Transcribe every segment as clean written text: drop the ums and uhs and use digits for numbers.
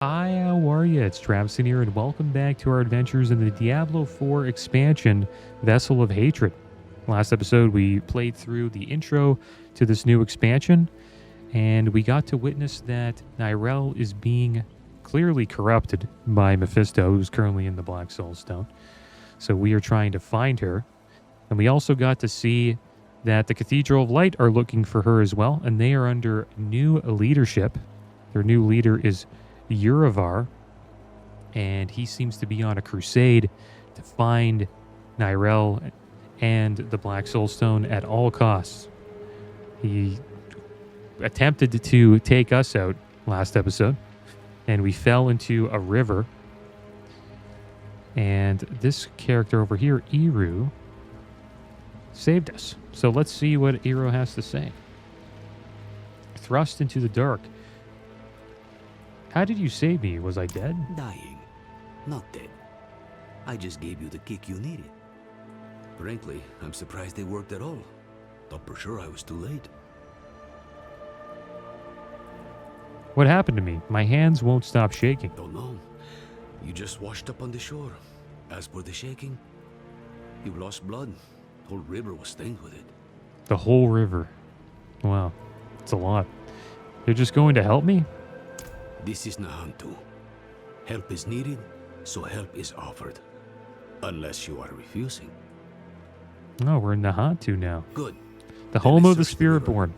Hi, how are you? It's Travis here, and welcome back to our adventures in the Diablo 4 expansion, Vessel of Hatred. Last episode, we played through the intro to this new expansion, and we got to witness that Neyrelle is being clearly corrupted by Mephisto, who's currently in the Black Soul Stone. So we are trying to find her, and we also got to see that the Cathedral of Light are looking for her as well, and they are under new leadership. Their new leader is Urivar, and he seems to be on a crusade to find Neyrelle and the Black Soul Stone at all costs. He attempted to take us out last episode, and we fell into a river. And this character over here, Eru, saved us. So let's see what Eru has to say. Thrust into the dark. How did you save me? Was I dead? Dying, not dead. I just gave you the kick you needed. Frankly, I'm surprised they worked at all. Thought for sure I was too late. What happened to me? My hands won't stop shaking. Don't know. You just washed up on the shore. As for the shaking, you lost blood. The whole river was stained with it. The whole river. Wow. It's a lot. They're just going to help me? This is Nahantu. Help is needed, so help is offered. Unless you are refusing. No, we're in Nahantu now. Good. The home of the Spiritborn.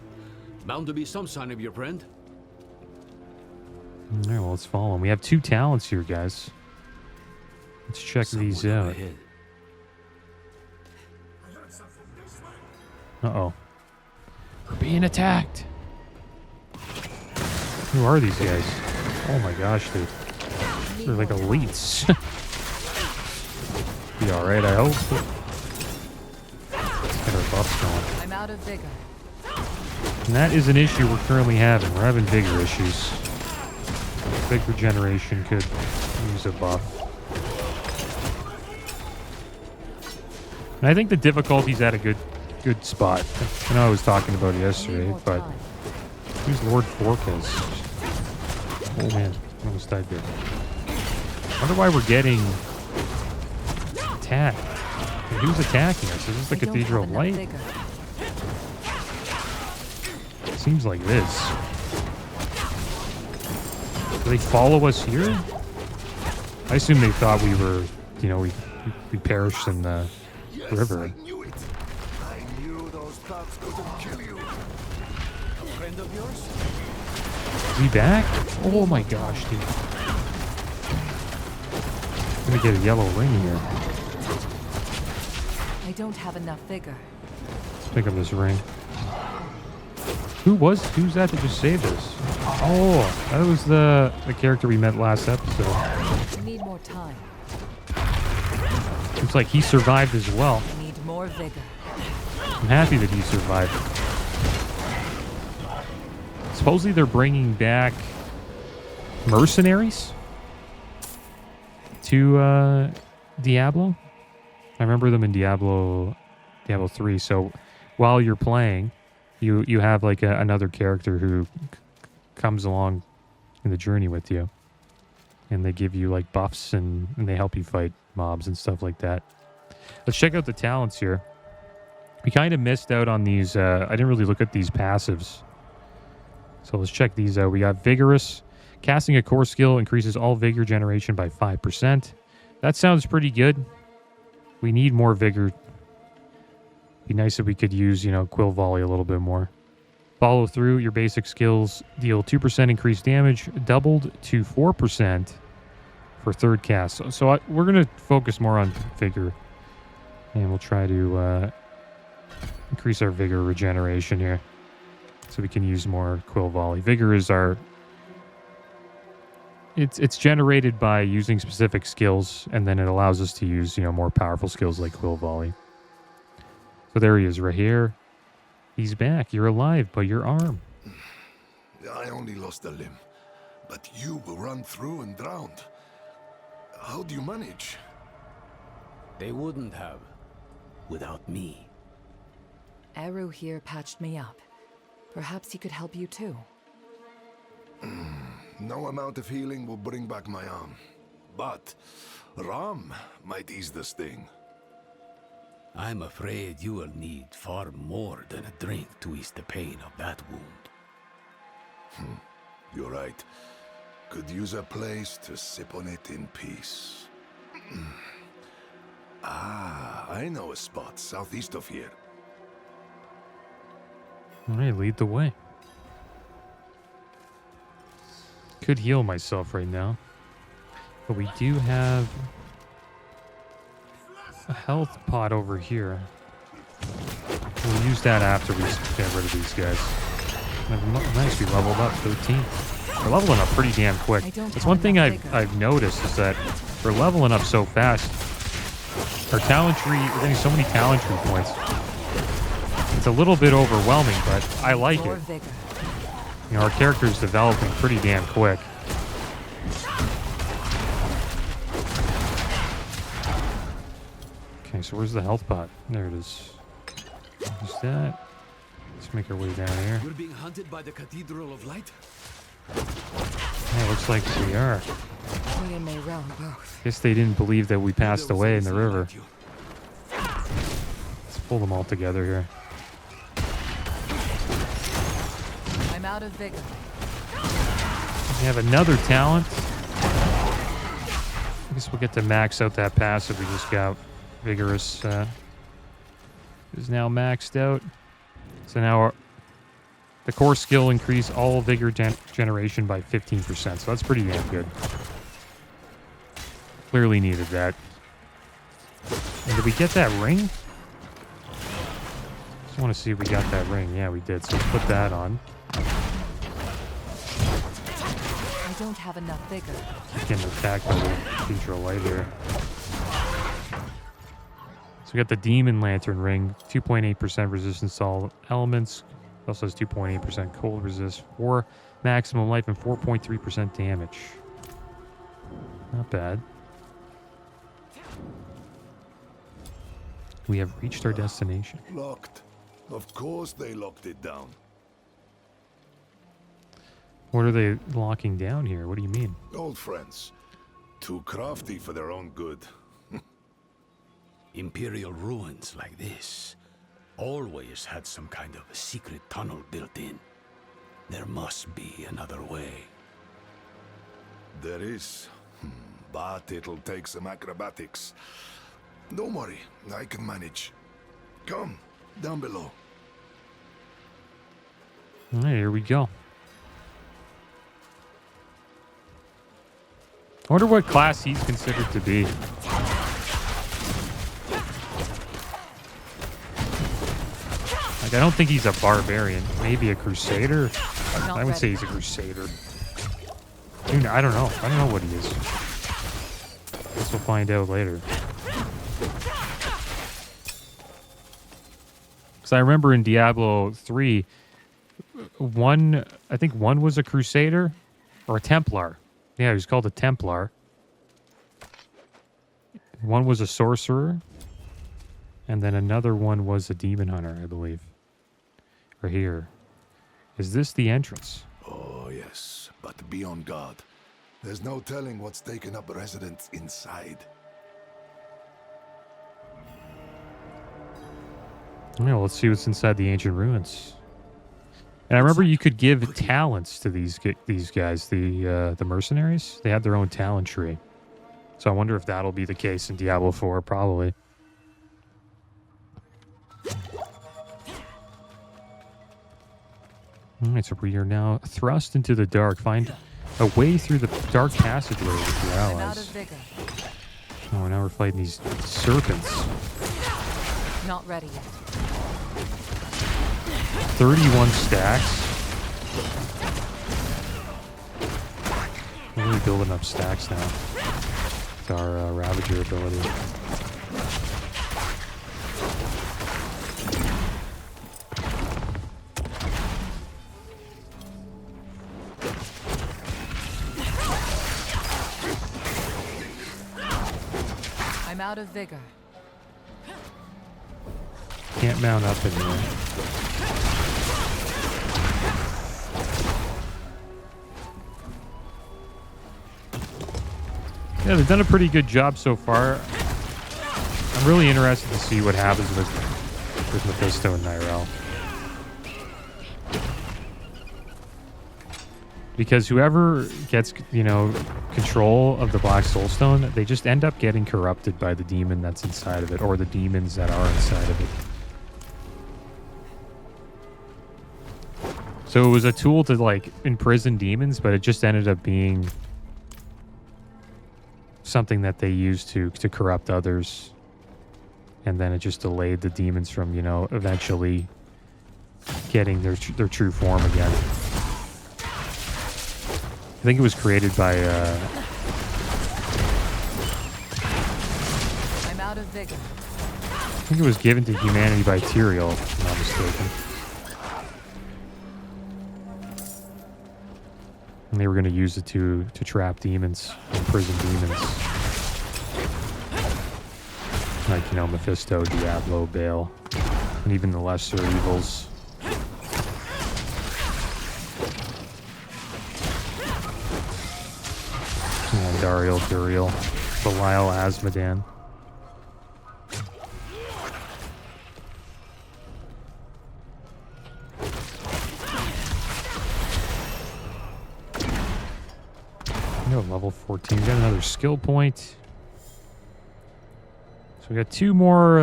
Bound to be some sign of your friend. All right, well, let's follow him. We have 2 talents here, guys. Let's check these out. Uh-oh. We're being attacked. Who are these guys? Oh my gosh, dude. They're like elites. Be alright, I hope. Let's get our buffs going. I'm out of vigor. And that is an issue we're currently having. We're having vigor issues. Big regeneration could use a buff. And I think the difficulty's at a good spot. I know I was talking about it yesterday, but who's Lord Forkas? Oh man, I almost died there. I wonder why we're getting attacked. Who's attacking us? Is this the Cathedral of Light? It seems like this. Do they follow us here? I assume they thought we were, we perished in the river. I knew it. I knew those thoughts couldn't kill you. A friend of yours? Is he back? Oh my gosh, dude. I'm gonna get a yellow ring here. I don't have enough vigor. Let's pick up this ring. Who's that just saved us? Oh, that was the character we met last episode. I need more time. Looks like he survived as well. I need more vigor. I'm happy that he survived. Supposedly they're bringing back mercenaries to Diablo. I remember them in Diablo 3. So while you're playing, you have like another character who comes along in the journey with you, and they give you like buffs and they help you fight mobs and stuff like that. Let's check out the talents here. We kind of missed out on these. I didn't really look at these passives. So let's check these out. We got Vigorous. Casting a core skill increases all vigor generation by 5%. That sounds pretty good. We need more vigor. Be nice if we could use, Quill Volley a little bit more. Follow through. Your basic skills deal 2% increased damage, doubled to 4% for third cast. So we're going to focus more on vigor. And we'll try to increase our vigor regeneration here, so we can use more Quill Volley. Vigor is our... It's generated by using specific skills, and then it allows us to use, more powerful skills like Quill Volley. So there he is, Raheir. He's back. You're alive, but your arm. I only lost a limb, but you were run through and drowned. How do you manage? They wouldn't have. Without me. Eru here patched me up. Perhaps he could help you too. No amount of healing will bring back my arm. But rum might ease the sting. I'm afraid you will need far more than a drink to ease the pain of that wound. You're right. Could use a place to sip on it in peace. I know a spot southeast of here. All right, lead the way. Could heal myself right now. But we do have a health pot over here. We'll use that after we get rid of these guys. Nice, we leveled up 13. We're leveling up pretty damn quick. That's one thing I've noticed is that we're leveling up so fast. Our talent tree, we're getting so many talent tree points. It's a little bit overwhelming, but I like it. You know, our character's developing pretty damn quick. Okay, so where's the health pot? There it is. Use that. Let's make our way down here. We're being hunted by the Cathedral of Light? Yeah, looks like we are. Me and Neyrelle both. Guess they didn't believe that we passed away in the river. Let's pull them all together here. I'm out of vigor. We have another talent. I guess we'll get to max out that passive we just got. Vigorous is now maxed out. So now the core skill increase all vigor generation by 15%. So that's pretty damn good. Clearly needed that. And did we get that ring? Just want to see if we got that ring. Yeah, we did. So let's put that on. I don't have enough vigor. Getting attacked by the feature of light here. So we got the Demon Lantern ring, 2.8% resistance to all elements. It also has 2.8% cold resist, 4 maximum life, and 4.3% damage. Not bad. We have reached our destination. Locked. Of course they locked it down. What are they locking down here? What do you mean? Old friends. Too crafty for their own good. Imperial ruins like this always had some kind of a secret tunnel built in. There must be another way. There is. But it'll take some acrobatics. Don't worry, I can manage. Come, down below. All right, here we go. I wonder what class he's considered to be. Like, I don't think he's a barbarian. Maybe a crusader. I would say he's a crusader. Dude, I don't know. I don't know what he is. Guess we'll find out later. Because I remember in Diablo 3, I think one was a crusader or a Templar. Yeah, he was called a Templar. One was a sorcerer. And then another one was a demon hunter, I believe. Raheir. Is this the entrance? Oh, yes, but be on guard. There's no telling what's taken up residence inside. Yeah, well, let's see what's inside the ancient ruins. And I remember you could give talents to these guys, the mercenaries. They had their own talent tree. So I wonder if that'll be the case in Diablo 4, probably. All right, so we are now thrust into the dark. Find a way through the dark passageway with your I'm out of allies. vigor. Oh, now we're fighting these serpents. Not ready yet. 31 stacks. We're really building up stacks now with our Ravager ability. I'm out of vigor. Can't mount up in there. Yeah, they've done a pretty good job so far. I'm really interested to see what happens with Mephisto and Neyrelle. Because whoever gets, you know, control of the Black Soulstone, they just end up getting corrupted by the demon that's inside of it, or the demons that are inside of it. So it was a tool to, like, imprison demons, but it just ended up being something that they used to corrupt others. And then it just delayed the demons from, you know, eventually getting their true form again. I think it was created by I'm out of vigor. I think it was given to humanity by Tyrael, if I'm not mistaken. And they were going to use it to trap demons, imprison demons. Like, you know, Mephisto, Diablo, Baal, and even the lesser evils. Dariel, Duriel, Belial, Asmodan. No, level 14. We got another skill point. So we got 2 more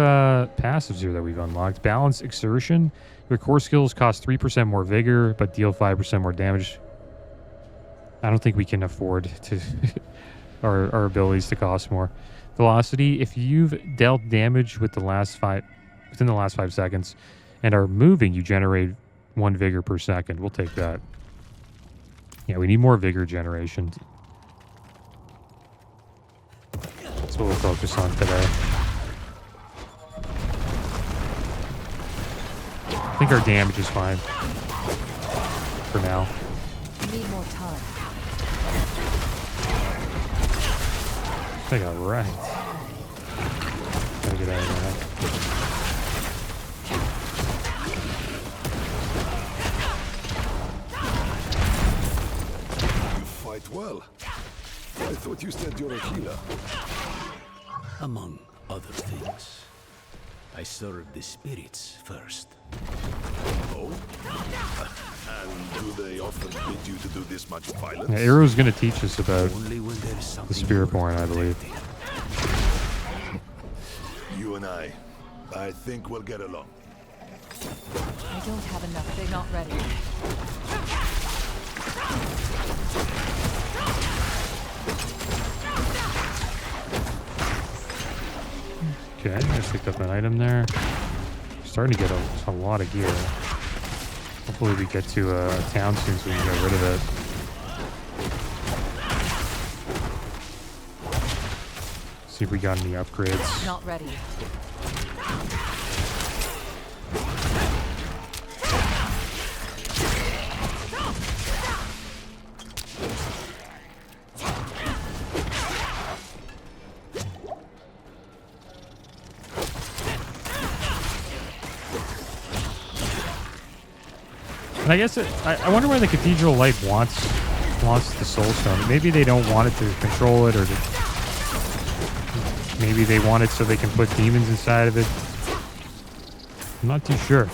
passives here that we've unlocked. Balance Exertion. Your core skills cost 3% more vigor, but deal 5% more damage. I don't think we can afford to our abilities to cost more. Velocity. If you've dealt damage within the last 5 seconds and are moving, you generate 1 vigor per second. We'll take that. Yeah, we need more vigor generation. That's what we'll focus on today. I think our damage is fine for now. We need more time. I got right. Gotta get out of that. You fight well. I thought you said you're a healer. Among other things, I served the spirits first. Oh? And do they often bid you to do this much violence? Yeah, Arrow's gonna teach us about Only when there is the something Spiritborn, I believe. You and I think we'll get along. I don't have enough. They're not ready. Okay, I just picked up an item there. Starting to get a lot of gear. Hopefully we get to a town soon so we can get rid of it. See if we got any upgrades. Not ready. And I guess I wonder why the Cathedral Light wants the Soul Stone. Maybe they don't want it to control it, or maybe they want it so they can put demons inside of it. I'm not too sure.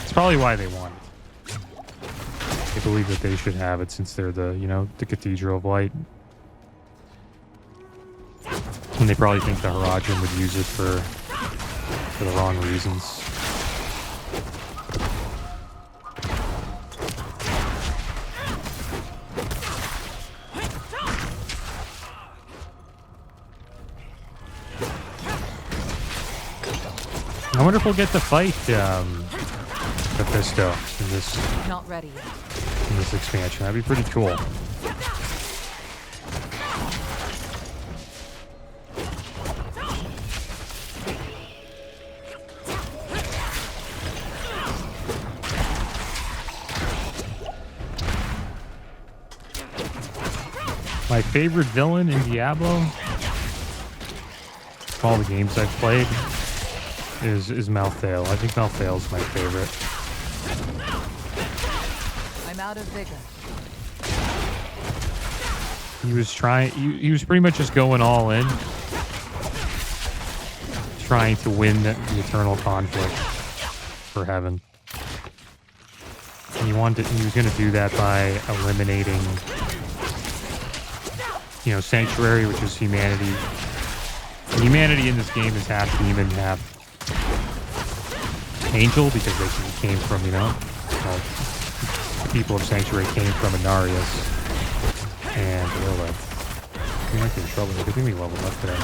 It's probably why they want it. They believe that they should have it since they're the Cathedral of Light. And they probably think the Haradrim would use it for the wrong reasons. I wonder if we'll get to fight Mephisto Not ready yet. in this expansion. That'd be pretty cool. My favorite villain in Diablo, of all the games I've played, is Malthael. I think Malthael's my favorite. I'm out of vigor. He was trying. He was pretty much just going all in, trying to win the eternal conflict for heaven. And he wanted. He was going to do that by eliminating, sanctuary, which is humanity. And humanity in this game is half demon, half angel, because they came from, people of sanctuary came from Anarius and Lilith. We might be in trouble. Good thing we leveled up today.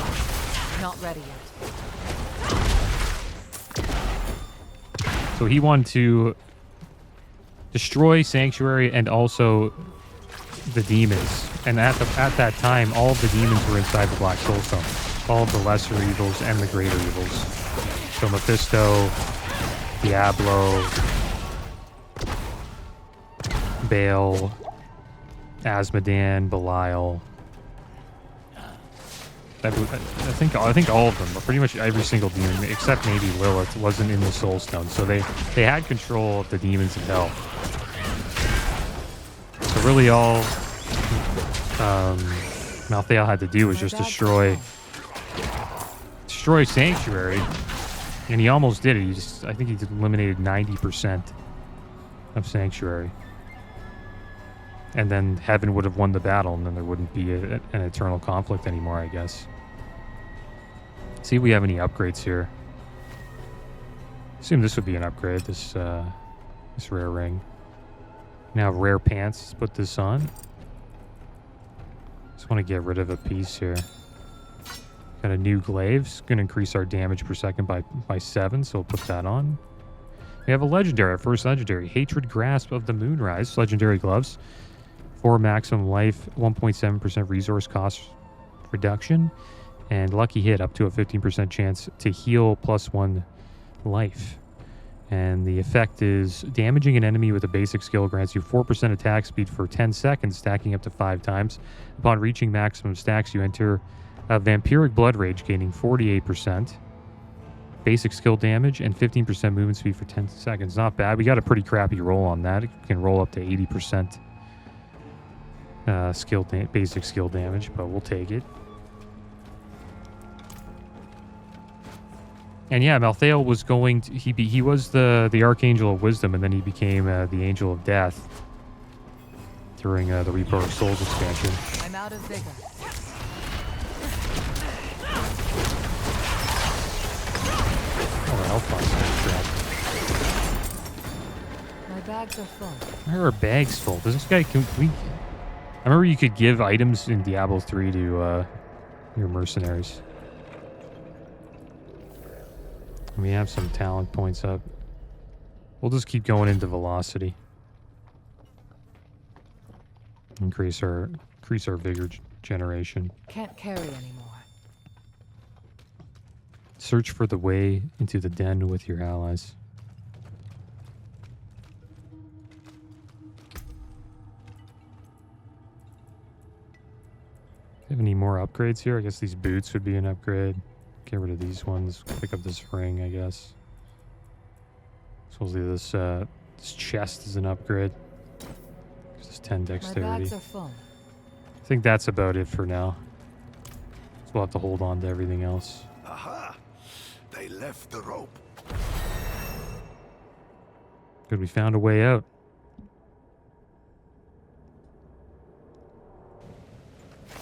Not ready yet. So he wanted to destroy sanctuary and also the demons. And at that time, all of the demons were inside the Black Soul Stone. All of the lesser evils and the greater evils. So Mephisto, Diablo, Baal, Asmodan, Belial. I think all of them, but pretty much every single demon, except maybe Lilith, wasn't in the Soul Stone. So they had control of the demons of hell. So really all Malthael had to do was just destroy Sanctuary, and he almost did it. I think he eliminated 90% of Sanctuary. And then Heaven would have won the battle, and then there wouldn't be an eternal conflict anymore, I guess. See if we have any upgrades here. Assume this would be an upgrade, this rare ring. Now rare pants, let's put this on. Just want to get rid of a piece here. Got a new glaive, it's going to increase our damage per second by 7, so we'll put that on. We have a legendary, our first legendary, Hatred Grasp of the Moonrise, legendary gloves. 4 maximum life, 1.7% resource cost reduction, and lucky hit up to a 15% chance to heal +1 life. And the effect is damaging an enemy with a basic skill grants you 4% attack speed for 10 seconds, stacking up to 5 times. Upon reaching maximum stacks, you enter a Vampiric Blood Rage, gaining 48%. Basic skill damage and 15% movement speed for 10 seconds. Not bad. We got a pretty crappy roll on that. It can roll up to 80%. Basic skill damage, but we'll take it. And yeah, Malthael was going to, he was the Archangel of Wisdom, and then he became the Angel of Death during the Reaper of Souls expansion. I'm out of vigor. Oh, health box. My bags are full. Why are our bags full? Does this guy complete? I remember you could give items in Diablo 3 to your mercenaries. And we have some talent points up. We'll just keep going into velocity. Increase our vigor generation. Can't carry anymore. Search for the way into the den with your allies. Have any more upgrades here? I guess these boots would be an upgrade. Get rid of these ones. Pick up this ring, I guess. Supposedly this chest is an upgrade. This is 10 dexterity. My bags are full. I think that's about it for now. So we'll have to hold on to everything else. Aha! They left the rope. Good, we found a way out.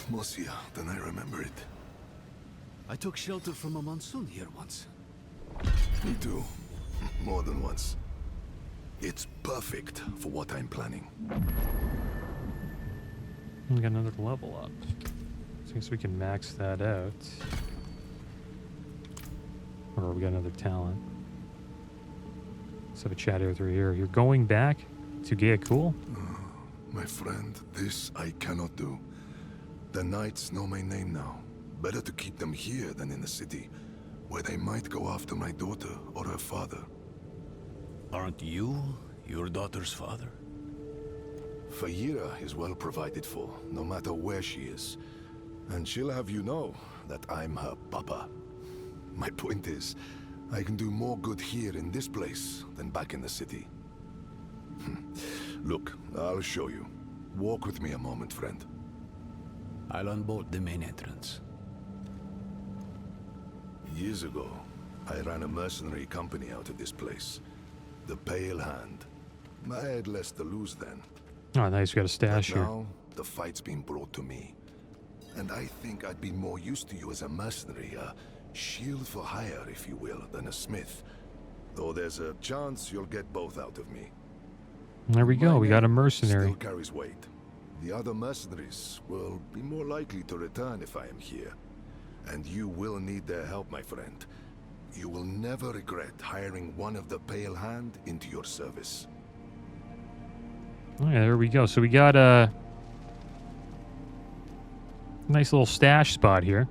Mosia, then I remember it. I took shelter from a monsoon here once. Me too. More than once. It's perfect for what I'm planning. We got another level up. So I guess we can max that out. Or we got another talent. Let's have a chat here through here. You're going back to Gaia-Cool? My friend, this I cannot do. The knights know my name now. Better to keep them here than in the city, where they might go after my daughter or her father. Aren't you your daughter's father? Fayira is well provided for, no matter where she is. And she'll have you know that I'm her papa. My point is, I can do more good here in this place than back in the city. Look, I'll show you. Walk with me a moment, friend. I'll unbolt the main entrance. Years ago, I ran a mercenary company out of this place. The Pale Hand. I had less to lose then. Oh, nice. We got a stash But here. now, the fight's been brought to me. And I think I'd be more used to you as a mercenary, a shield for hire, if you will, than a smith. Though there's a chance you'll get both out of me. There we go. My We got a name mercenary. Still carries weight. The other mercenaries will be more likely to return if I am here. And you will need their help, my friend. You will never regret hiring one of the Pale Hand into your service. Oh, yeah, there we go. So we got a nice little stash spot here.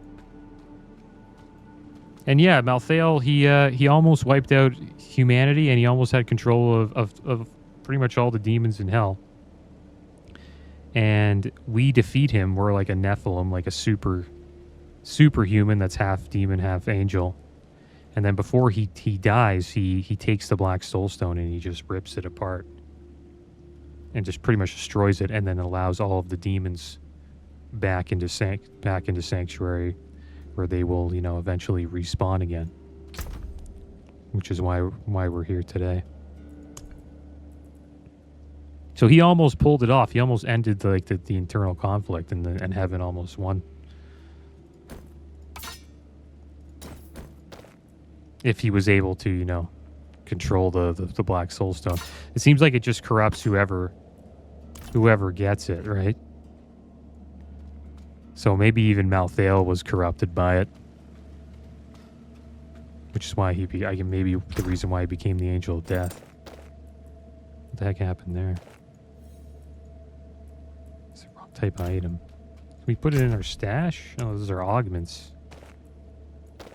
And yeah, Malthael, he almost wiped out humanity, and he almost had control of pretty much all the demons in hell. And we defeat him. We're like a Nephilim, like a superhuman that's half demon, half angel. And then before he dies, he takes the Black Soulstone and he just rips it apart. And just pretty much destroys it, and then allows all of the demons back into Sanctuary, where they will, eventually respawn again. Which is why we're here today. So he almost pulled it off. He almost ended the internal conflict, and heaven almost won. If he was able to, control the Black Soulstone. It seems like it just corrupts whoever gets it, right? So maybe even Malthael was corrupted by it. Which is why maybe the reason why he became the Angel of Death. What the heck happened there? It's the wrong type of item. Can we put it in our stash? Oh, those are augments.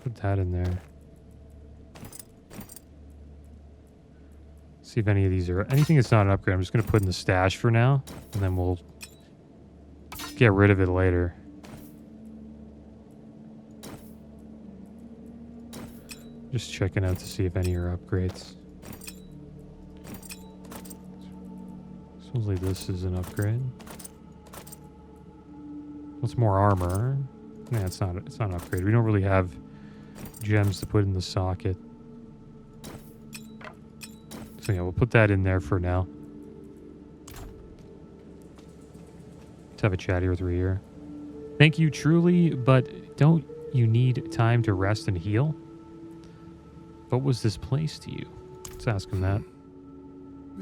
Put that in there. See if any of these are... Anything that's not an upgrade, I'm just going to put in the stash for now. And then we'll get rid of it later. Just checking out to see if any are upgrades. Supposedly this is an upgrade. What's more armor? Yeah, it's not an upgrade. We don't really have gems to put in the socket. So yeah, we'll put that in there for now. Let's have a chat here with Raheir. Thank you truly, but don't you need time to rest and heal? What was this place to you? Let's ask him that.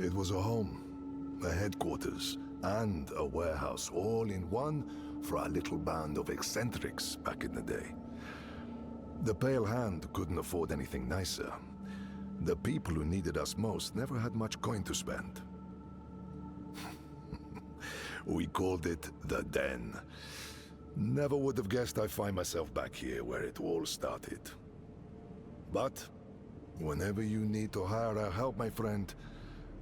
It was a home, a headquarters, and a warehouse all in one for our little band of eccentrics back in the day. The Pale Hand couldn't afford anything nicer. The people who needed us most never had much coin to spend. We called it the Den. Never would have guessed I'd find myself back here where it all started. But whenever you need to hire our help, my friend,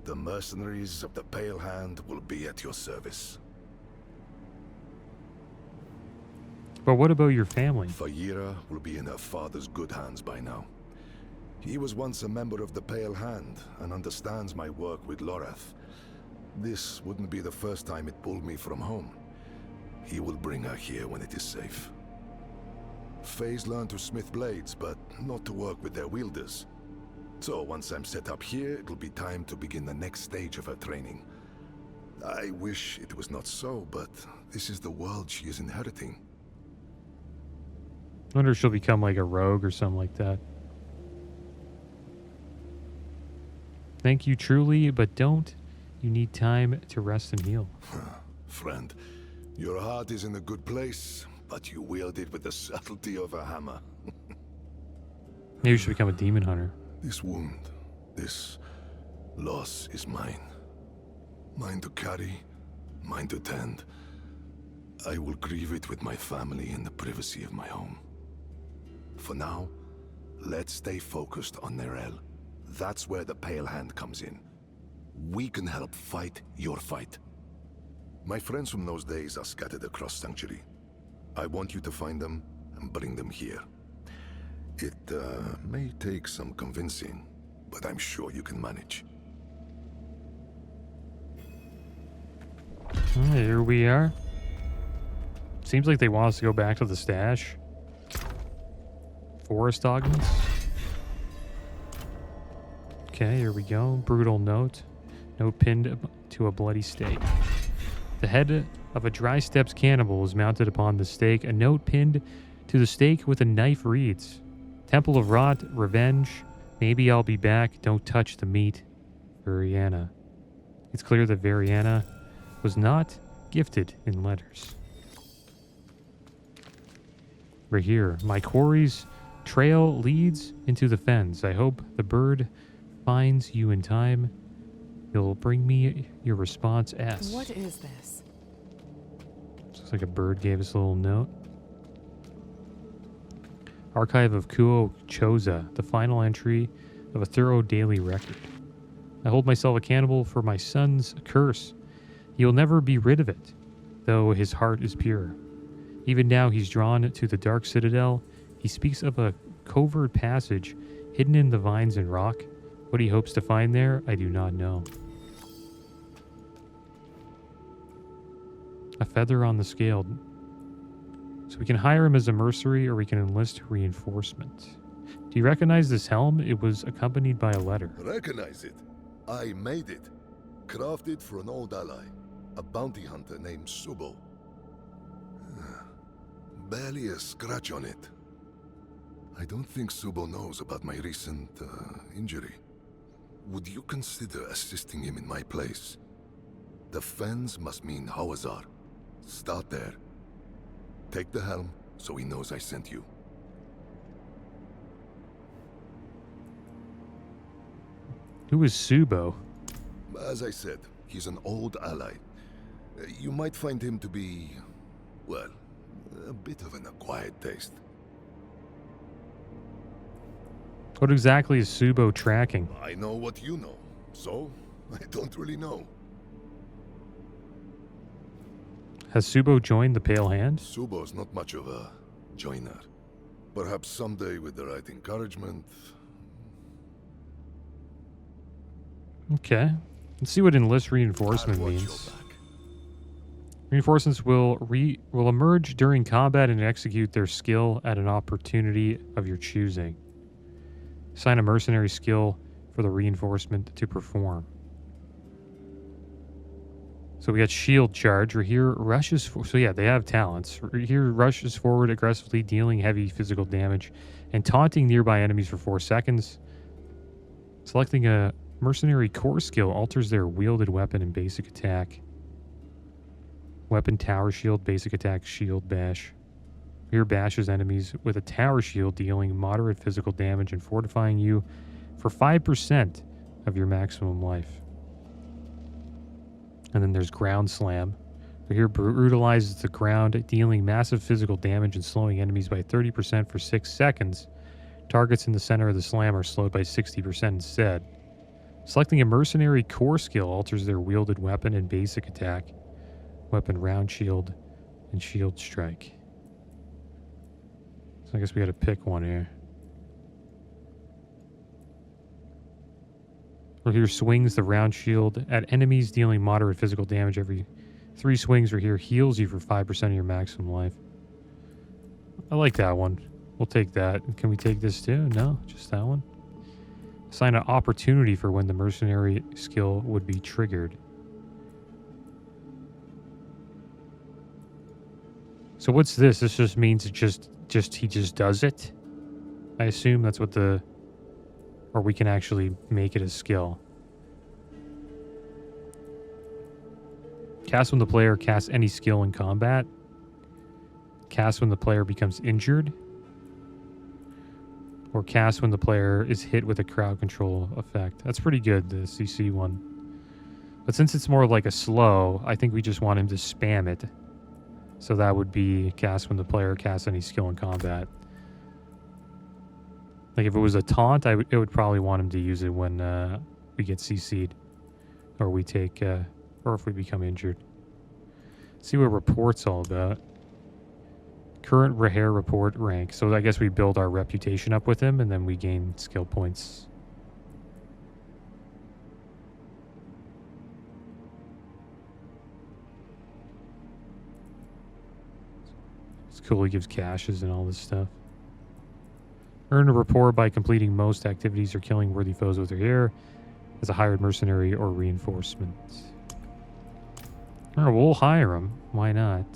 the mercenaries of the Pale Hand will be at your service. But what about your family? Raheir will be in her father's good hands by now. He was once a member of the Pale Hand and understands my work with Lorath. This wouldn't be the first time it pulled me from home. He will bring her here when it is safe. Faye's learned to smith blades, but not to work with their wielders. So once I'm set up here, it'll be time to begin the next stage of her training. I wish it was not so, but this is the world she is inheriting. I wonder if she'll become like a rogue or something like that. Thank you truly, but don't you need time to rest and heal? Friend, your heart is in a good place, but you wield it with the subtlety of a hammer. Maybe you should become a demon hunter. This wound, this loss is mine. Mine to carry, mine to tend. I will grieve it with my family in the privacy of my home. For now, let's stay focused on Neyrelle. That's where the Pale Hand comes in. We can help fight your fight. My friends from those days are scattered across Sanctuary. I want you to find them and bring them here. It may take some convincing, but I'm sure you can manage. Here we are. Seems like they want us to go back to the stash. Forest Ogments. Okay, here we go. Brutal note. Note pinned to a bloody stake. The head of a Dry Steps cannibal is mounted upon the stake. A note pinned to the stake with a knife reads, Temple of Rot, Revenge. Maybe I'll be back. Don't touch the meat. Variana. It's clear that Variana was not gifted in letters. Raheir. My quarry's trail leads into the fens. I hope the bird finds you in time. You'll bring me your response S. What is this? Looks like a bird gave us a little note. Archive of Kuo Choza, the final entry of a thorough daily record. I hold myself accountable for my son's curse. He will never be rid of it, though his heart is pure. Even now he's drawn to the dark citadel. He speaks of a covert passage hidden in the vines and rock. What he hopes to find there, I do not know. A feather on the scale. So we can hire him as a mercenary or we can enlist reinforcement. Do you recognize this helm? It was accompanied by a letter. Recognize it. I made it. Crafted for an old ally. A bounty hunter named Subo. Barely a scratch on it. I don't think Subo knows about my recent injury. Would you consider assisting him in my place? The fens must mean Hawazar. Start there. Take the helm so he knows I sent you. Who is Subo? As I said, he's an old ally. You might find him to be, well, a bit of an acquired taste. What exactly is Subo tracking? I know what you know, so I don't really know. Has Subo joined the Pale Hand? Subo's not much of a joiner. Perhaps someday with the right encouragement. Okay. Let's see what enlist reinforcement I'll watch means. your back. Reinforcements will emerge during combat and execute their skill at an opportunity of your choosing. Assign a mercenary skill for the reinforcement to perform. So we got shield charge. Raheir rushes so yeah, they have talents. Raheir rushes forward aggressively, dealing heavy physical damage and taunting nearby enemies for 4 seconds. Selecting a mercenary core skill alters their wielded weapon and basic attack. Weapon tower shield, basic attack, shield bash. Raheir bashes enemies with a tower shield, dealing moderate physical damage and fortifying you for 5% of your maximum life. And then there's ground slam. Raheir brutalizes the ground, dealing massive physical damage and slowing enemies by 30% for 6 seconds. Targets in the center of the slam are slowed by 60% instead. Selecting a mercenary core skill alters their wielded weapon and basic attack. Weapon round shield and shield strike. So I guess we gotta pick one here. Raheir swings the round shield at enemies, dealing moderate physical damage every 3 swings. Raheir heals you for 5% of your maximum life. I like that one. We'll take that. Can we take this too? No, just that one. Assign an opportunity for when the mercenary skill would be triggered. So what's this? This just means it he just does it? I assume that's what the... Or we can actually make it a skill. Cast when the player casts any skill in combat. Cast when the player becomes injured. Or cast when the player is hit with a crowd control effect. That's pretty good, the CC one. But since it's more like a slow, I think we just want him to spam it. So that would be cast when the player casts any skill in combat. Like if it was a taunt, it would probably want him to use it when we get CC'd. Or we take, or if we become injured. See what report's all about. Current Raheir report rank. So I guess we build our reputation up with him and then we gain skill points. It's cool. He gives caches and all this stuff. Earn a rapport by completing most activities or killing worthy foes with Raheir as a hired mercenary or reinforcement. Alright, we'll hire him. Why not?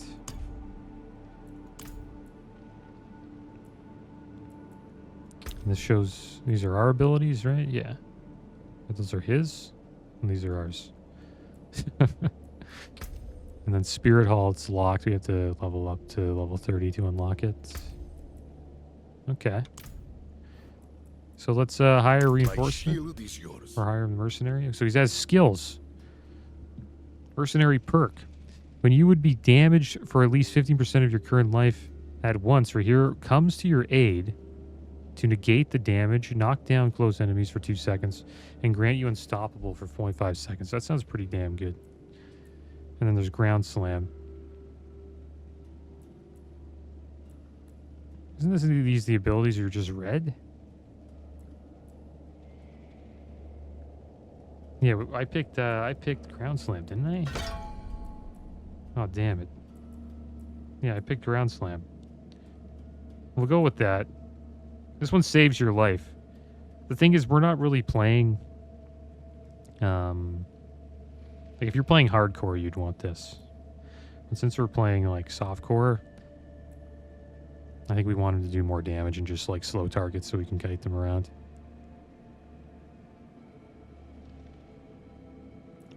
And this shows these are our abilities, right? Yeah. But those are his, and these are ours. And then Spirit Hall, it's locked. We have to level up to level 30 to unlock it. Okay. So let's hire reinforcement. Or hire a mercenary. So he has skills. Mercenary perk. When you would be damaged for at least 15% of your current life at once, Raheir comes to your aid to negate the damage, knock down close enemies for 2 seconds, and grant you unstoppable for 0.5 seconds. That sounds pretty damn good. And then there's Ground Slam. Isn't these the abilities you're just read? Yeah, I picked Ground Slam, didn't I? Oh, damn it. Yeah, I picked Ground Slam. We'll go with that. This one saves your life. The thing is, we're not really playing... like, if you're playing hardcore, you'd want this. And since we're playing, like, softcore, I think we want him to do more damage and just, like, slow targets so we can kite them around.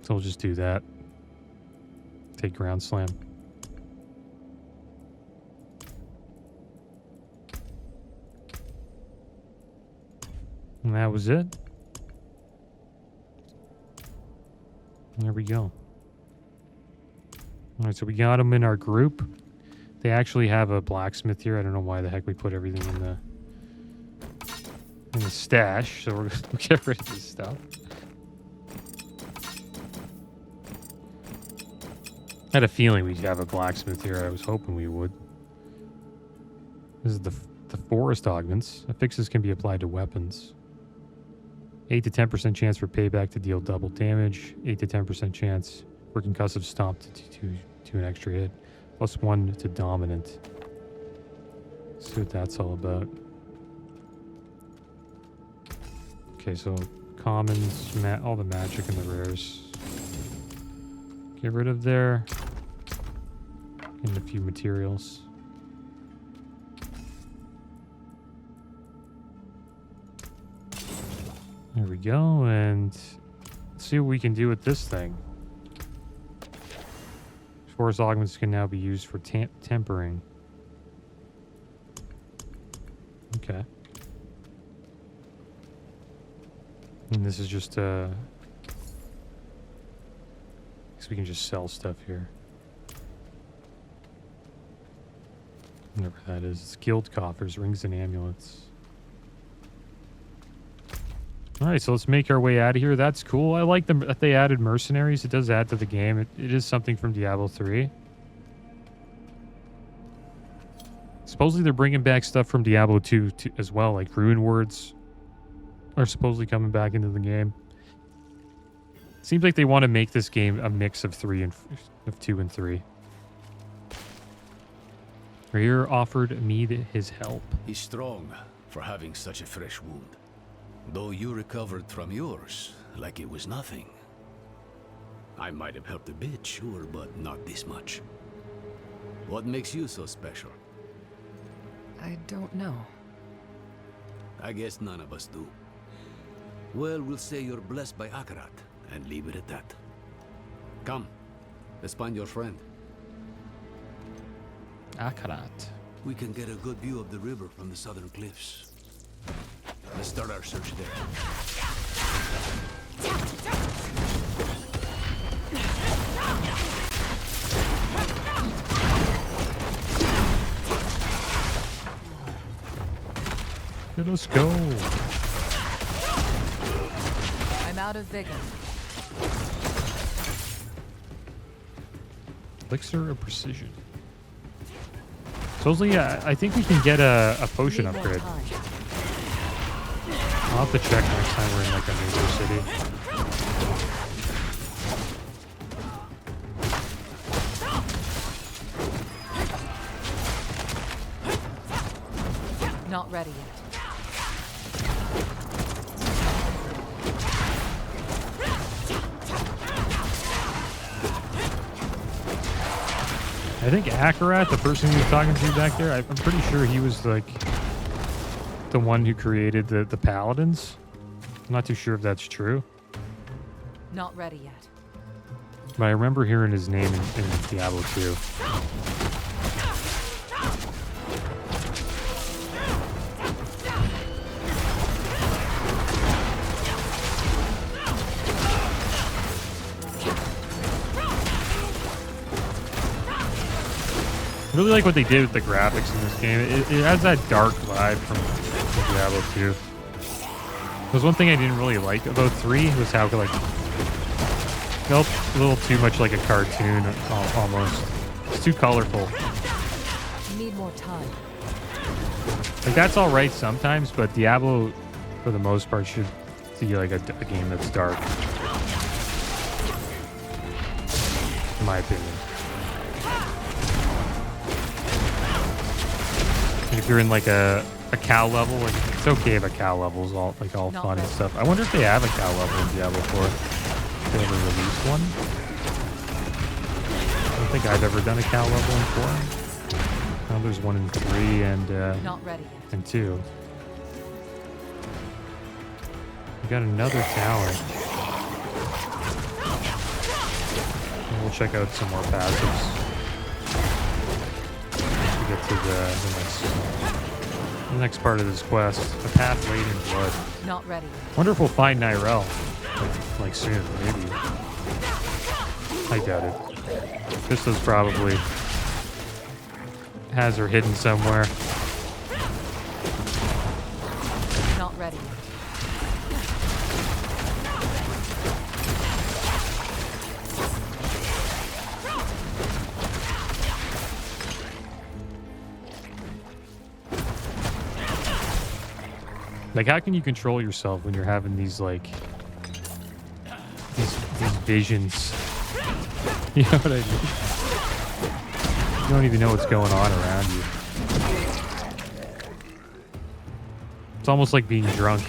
So we'll just do that. Take Ground Slam. And that was it. There we go. Alright, so we got them in our group. They actually have a blacksmith here. I don't know why the heck we put everything in the stash. So we'll get rid of this stuff. I had a feeling we'd have a blacksmith here. I was hoping we would. This is the forest augments. Affixes can be applied to weapons. 8 to 10% chance for payback to deal double damage. 8 to 10% chance for concussive stomp to an extra hit. +1 to dominant. Let's see what that's all about. Okay, so commons, all the magic and the rares. Get rid of there. And a few materials. There we go, and let's see what we can do with this thing. Forest augments can now be used for tempering. Okay. And this is just I guess we can just sell stuff here. Whatever that is. It's guild coffers, rings, and amulets. Alright, so let's make our way out of here. That's cool. I like them that they added mercenaries. It does add to the game. It is something from Diablo 3. Supposedly they're bringing back stuff from Diablo 2 as well, like rune words are supposedly coming back into the game. Seems like they want to make this game a mix of 2 and 3. Raheir offered me his help. He's strong for having such a fresh wound. Though you recovered from yours like it was nothing. I might have helped a bit, sure, but not this much. What makes you so special? I don't know. I guess none of us do. Well, we'll say you're blessed by Akarat, and leave it at that. Come, let's find your friend. Akarat. We can get a good view of the river from the southern cliffs. Let's start our search there. Let us go. I'm out of vigor. Elixir of Precision. Supposedly, I think we can get a potion upgrade. I'll have to check next time we're in like a major city. Not ready yet. I think Akarat, the person he was talking to back there, I'm pretty sure he was like the one who created the paladins. I'm not too sure if that's true, Not ready yet. but I remember hearing his name in Diablo 2. I really like what they did with the graphics in this game. It has that dark vibe from Diablo 2. There's one thing I didn't really like about 3 was how like felt a little too much like a cartoon almost. It's too colorful. Need more time. Like that's all right sometimes, but Diablo, for the most part, should be like a game that's dark. In my opinion. If you're in like a cow level, like it's okay if a cow level is all fun and stuff. I wonder if they have a cow level in Diablo 4. If they ever released one. I don't think I've ever done a cow level in 4. Now there's one in 3 and Not ready yet. and 2. We got another tower. And we'll check out some more passives. Get to the next part of this quest, the path laid in blood. Not ready yet. Wonder if we'll find Neyrelle like soon, maybe. I doubt it. Krista's probably has her hidden somewhere. Not ready yet. Like, how can you control yourself when you're having these like these visions? You know what I mean? You don't even know what's going on around you. It's almost like being drunk,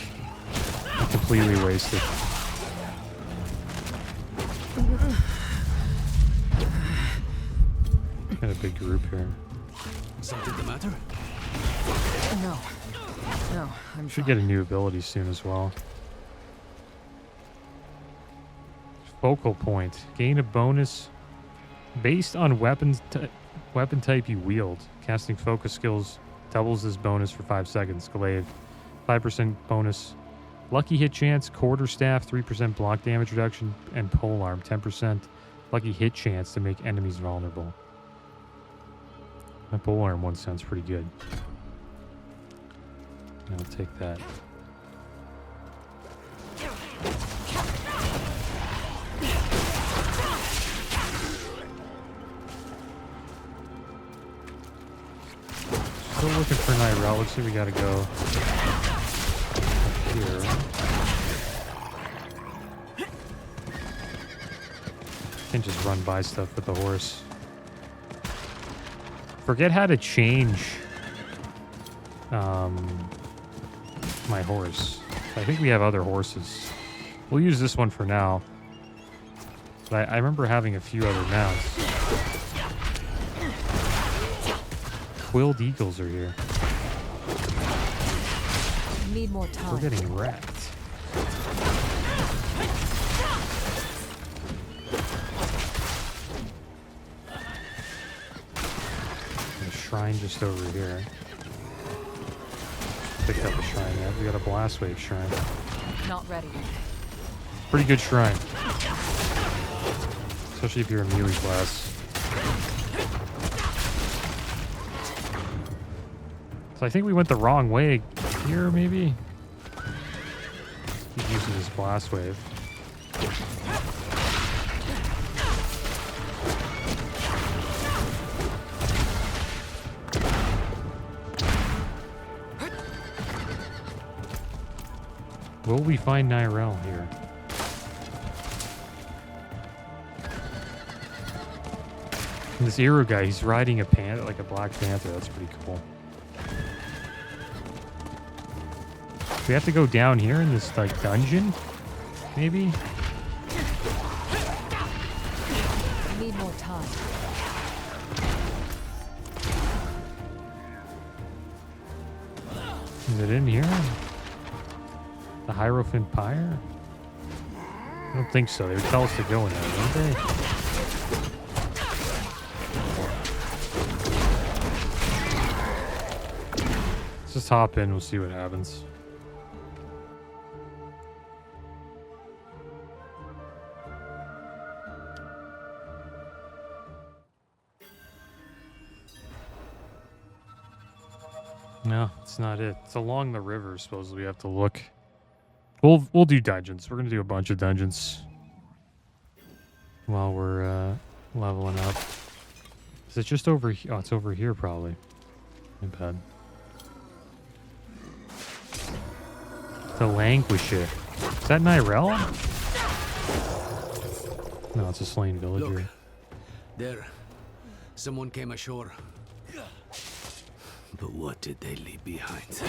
completely wasted. Got a big group here. Something the matter? No. No, I'm Should fine. get a new ability soon as well. Focal point. Gain a bonus based on weapon type you wield. Casting focus skills doubles this bonus for 5 seconds. Glaive. 5% bonus. Lucky hit chance. Quarterstaff. 3% block damage reduction. And polearm. 10% lucky hit chance to make enemies vulnerable. That polearm one sounds pretty good. I'll take that. Still looking for Neyrelle. Looks like we gotta go up here. Can't just run by stuff with the horse. Forget how to change my horse. I think we have other horses. We'll use this one for now. But I remember having a few other mounts. Quilled eagles are here. Need more time. We're getting wrecked. There's a shrine just over here. Picked up a shrine there. We got a blast wave shrine. Not ready yet. Pretty good shrine. Especially if you're a melee class. So I think we went the wrong way here, maybe? Keep using this blast wave. Will we find Neyrelle here? And this hero guy, he's riding a panther, like a black panther. That's pretty cool. we have to go down here in this like dungeon? Maybe? I need more time. Is it in here? The Hierophant Pyre? I don't think so. They would tell us to go in there, wouldn't they? Let's just hop in. We'll see what happens. No, it's not it. It's along the river, supposedly we have to look. We'll do dungeons. We're gonna do a bunch of dungeons while we're leveling up. Is it just over here? Oh, it's over here probably. My bad. The Languisher. Is that Neyrelle? No, it's a slain villager. Look, there. Someone came ashore. But what did they leave behind?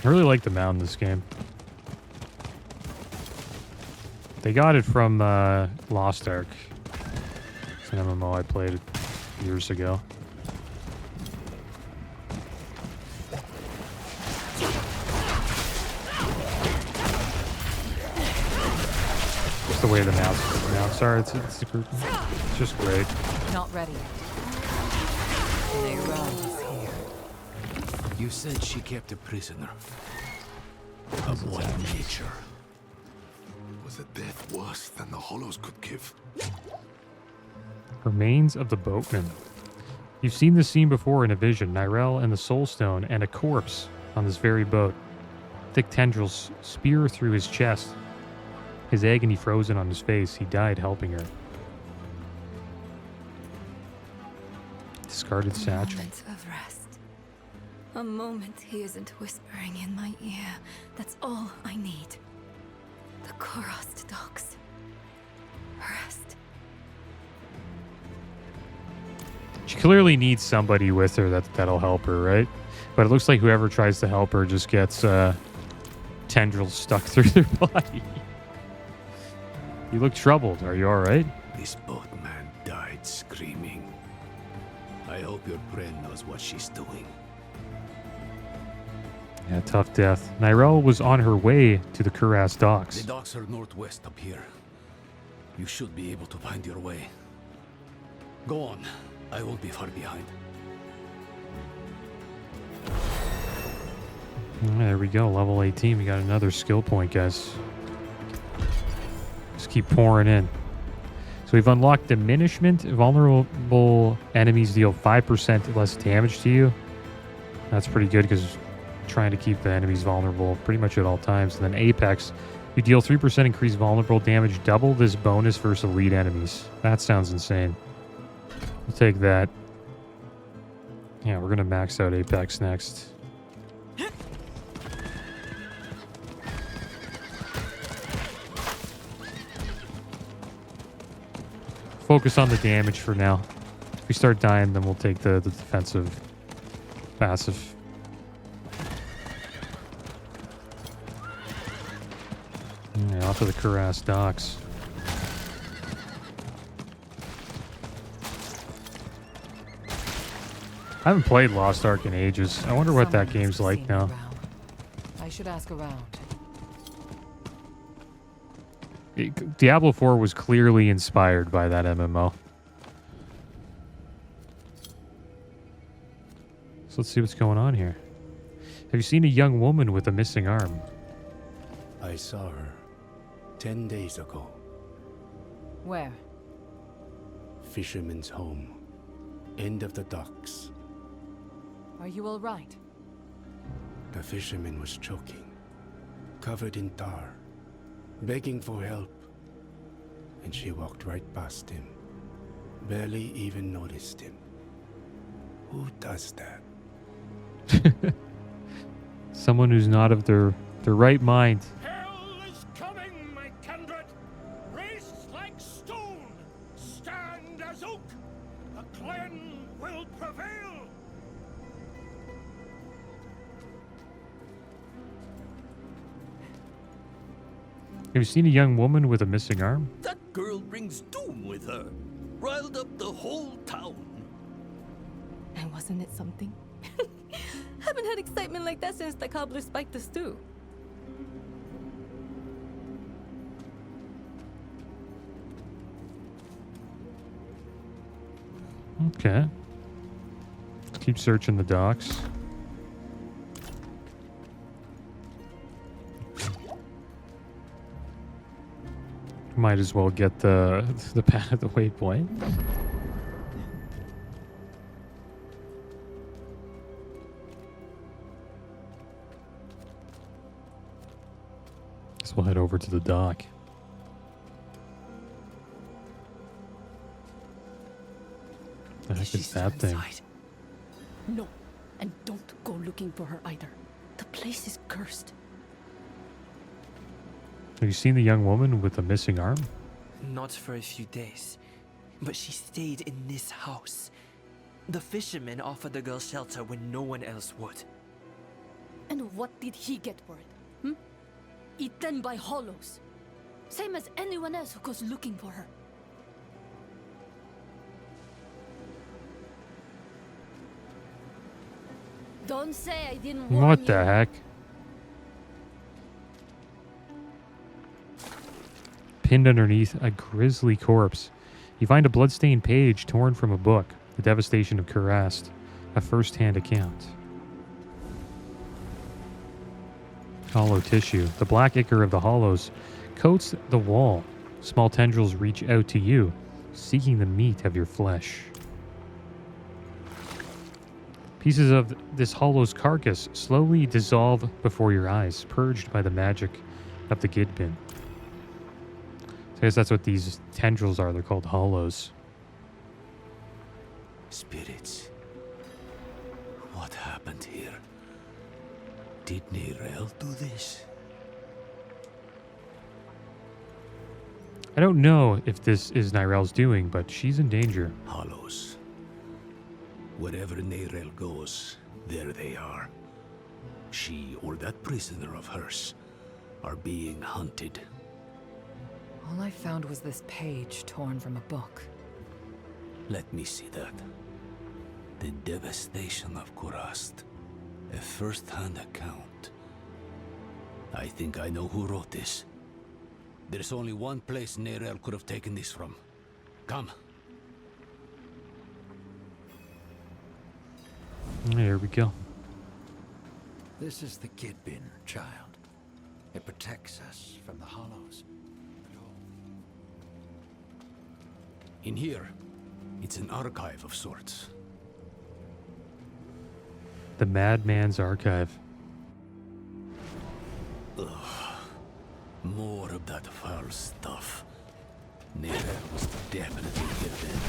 I really like the mount in this game. They got it from Lost Ark. It's an MMO I played years ago. Just the way the mounts are, it's just great. Not ready yet. Neyrelle is here. You said she kept a prisoner. Of what nature? Was a death worse than the Hollows could give? Remains of the boatman. You've seen this scene before in a vision. Neyrelle and the Soul Stone and a corpse on this very boat. Thick tendrils spear through his chest. His agony frozen on his face. He died helping her. Discarded satchel. Moment of rest. A moment he isn't whispering in my ear. That's all I need. The Korost docks. Rest. She clearly needs somebody with her that'll help her, right? But it looks like whoever tries to help her just gets tendrils stuck through their body. You look troubled. Are you all right? This boatman died screaming. I hope your friend knows what she's doing. Yeah, tough death. Neyrelle was on her way to the Kuras The docks. docks are northwest up here. You should be able to find your way. Go on. I won't be far behind. There we go. Level 18. We got another skill point, guys. Just keep pouring in. So we've unlocked diminishment. Vulnerable enemies deal 5% less damage to you. That's pretty good because trying to keep the enemies vulnerable pretty much at all times. And then Apex, you deal 3% increased vulnerable damage, double this bonus versus elite enemies. That sounds insane. We'll take that. Yeah, we're going to max out Apex next. Focus on the damage for now. If we start dying, then we'll take the defensive passive. Yeah, off to the Kuras docks. I haven't played Lost Ark in ages. I wonder what that Someone game's must have like seen now. me around. I should ask around. Diablo 4 was clearly inspired by that MMO. So let's see what's going on here. Have you seen a young woman with a missing arm? I saw her 10 days ago. Where? Fisherman's home. End of the docks. Are you all right? The fisherman was choking, covered in tar, begging for help. And she walked right past him. Barely even noticed him. Who does that? Someone who's not of their right mind. Hell is coming, my kindred! Race like stone, stand as oak Have you seen a young woman with a missing arm? That girl brings doom with her. Riled up the whole town. And wasn't it something? Haven't had excitement like that since the cobbler spiked the stew. Okay. Let's keep searching the docks. Might as well get the pad of the waypoint. Guess we'll head over to the dock. The heck is that thing? No, and don't go looking for her either. The place is cursed. Have you seen the young woman with the missing arm? Not for a few days, but she stayed in this house. The fisherman offered the girl shelter when no one else would. And what did he get for it? Eaten by hollows. Same as anyone else who goes looking for her. Don't say I didn't warn you. What the heck? Pinned underneath a grisly corpse, you find a bloodstained page torn from a book, The Devastation of Kurast, a first-hand account. Hollow tissue. The black ichor of the hollows coats the wall. Small tendrils reach out to you, seeking the meat of your flesh. Pieces of this hollow's carcass slowly dissolve before your eyes, purged by the magic of the Gidbin. I guess that's what these tendrils are. They're called hollows. Spirits. What happened here? Did Neyrelle do this? I don't know if this is Neyrelle's doing, but she's in danger. Hollows. Wherever Neyrelle goes, there they are. She or that prisoner of hers are being hunted. All I found was this page torn from a book. Let me see that. The devastation of Kurast. A first-hand account. I think I know who wrote this. There's only one place Neyrelle could have taken this from. Come. There we go. This is the Gidbin, child. It protects us from the hollows. In here, it's an archive of sorts. The Madman's Archive. Ugh. More of that foul stuff. Neyrelle was definitely given.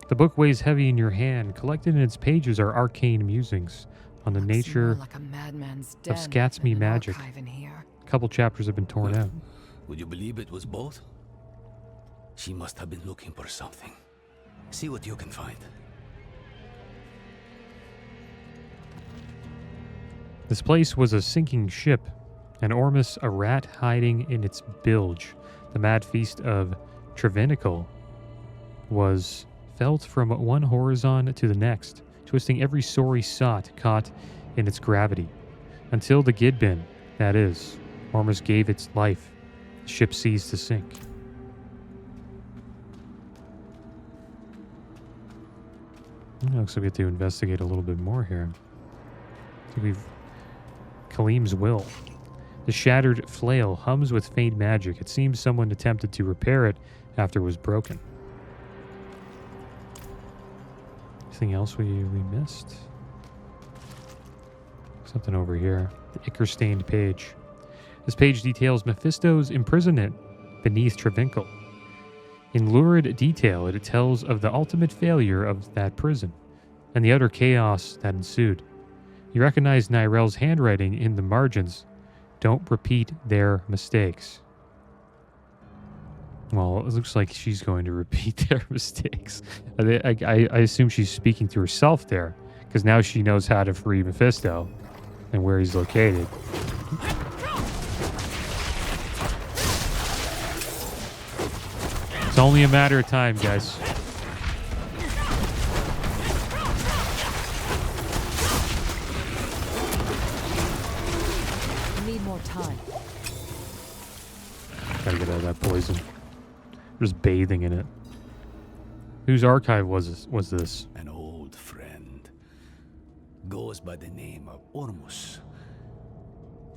The book weighs heavy in your hand. Collected in its pages are arcane musings on the Looks more nature like a madman's of den Scatsme than an magic. archive in here. A couple chapters have been torn out. Would you believe it was both? She must have been looking for something. See what you can find. This place was a sinking ship, and Ormus a rat hiding in its bilge. The mad feast of Trevinical was felt from one horizon to the next, twisting every sorry sought caught in its gravity. Until the Gidbin, that is, Ormus gave its life, the ship ceased to sink. Looks like we have to investigate a little bit more here. I think we've... Kalim's will. The shattered flail hums with faint magic. It seems someone attempted to repair it after it was broken. Anything else we missed? Something over here. The ichor-stained page. This page details Mephisto's imprisonment beneath Trevincle. In lurid detail, it tells of the ultimate failure of that prison and the utter chaos that ensued. You recognize Neyrelle's handwriting in the margins. Don't repeat their mistakes. Well, it looks like she's going to repeat their mistakes. I assume she's speaking to herself there, because now she knows how to free Mephisto and where he's located. It's only a matter of time, guys. We need more time. Gotta get out of that poison. Just bathing in it. Whose archive was this? An old friend. Goes by the name of Ormus.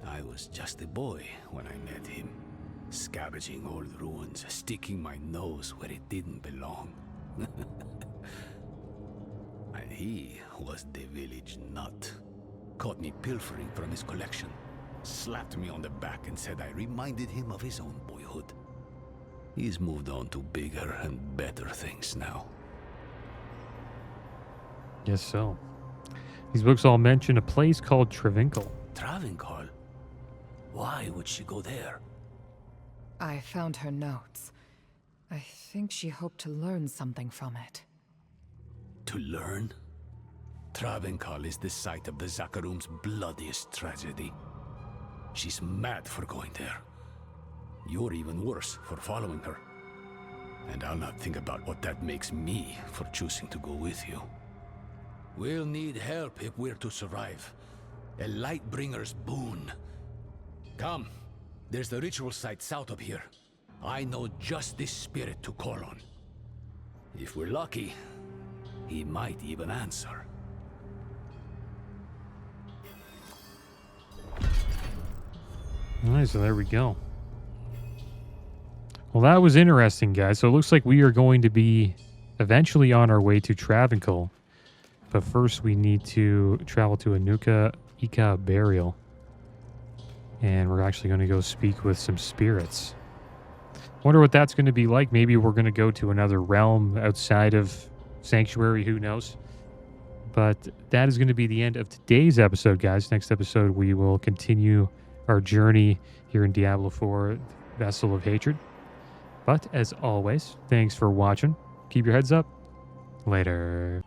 I was just a boy when I met him. Scavenging old ruins, sticking my nose where it didn't belong. And he was the village nut. Caught me pilfering from his collection. Slapped me on the back and said I reminded him of his own boyhood. He's moved on to bigger and better things now. Yes, so. These books all mention a place called Travincal. Travincal? Why would she go there? I found her notes. I think she hoped to learn something from it. To learn? Travincal is the site of the Zakarum's bloodiest tragedy. She's mad for going there. You're even worse for following her. And I'll not think about what that makes me for choosing to go with you. We'll need help if we're to survive. A Lightbringer's boon. Come, there's the ritual site south of here. I know just this spirit to call on. If we're lucky, he might even answer. Alright, so there we go. Well, that was interesting, guys. So it looks like we are going to be eventually on our way to Travincal. But first we need to travel to Anuka Ika Burial. And we're actually going to go speak with some spirits. Wonder what that's going to be like. Maybe we're going to go to another realm outside of Sanctuary. Who knows? But that is going to be the end of today's episode, guys. Next episode, we will continue our journey here in Diablo 4, Vessel of Hatred. But as always, thanks for watching. Keep your heads up. Later.